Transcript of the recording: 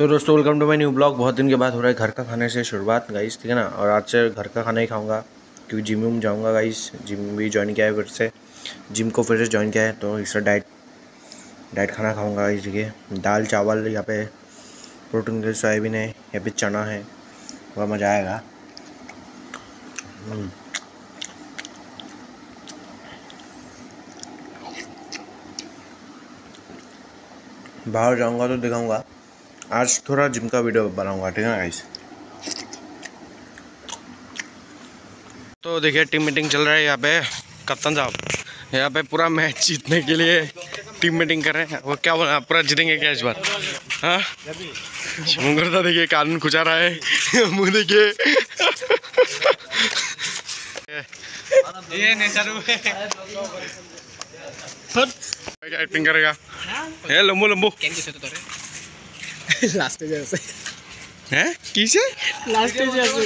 तो दोस्तों welcome to my new blog. बहुत दिन के बाद हो रहा है घर का खाने से शुरुआत गाइस, ठीक है ना। और आज से घर का खाना ही खाऊंगा क्योंकि जिम में जाऊंगा गाइस। जिम भी ज्वाइन किया है फिर से, जिम को फिर से ज्वाइन किया है, तो इससे डाइट खाना खाऊंगा गाइस। देखिए दाल चावल, यहाँ पे प्रोटीन के सोयाबीन है, यहाँ पे चना है, वह मज़ा आएगा। बाहर जाऊंगा तो दिखाऊंगा। आज थोड़ा जिम का वीडियो बनाऊंगा, ठीक है ना गाइस। तो देखिए टीम मीटिंग चल रहा है यहाँ पे। कप्तान साहब यहाँ पे पूरा मैच जीतने के लिए टीम मीटिंग कर रहे हैं। वो क्या बोला, पूरा जीतेंगे क्या इस बार? हाँ मुंगरदा देखिए कानून खुचा रहा है मुँह देखिए क्या एक्टिंग करेगा? है लंबू लंबू लास्ट जैसे हैं किसे लास्ट जैसे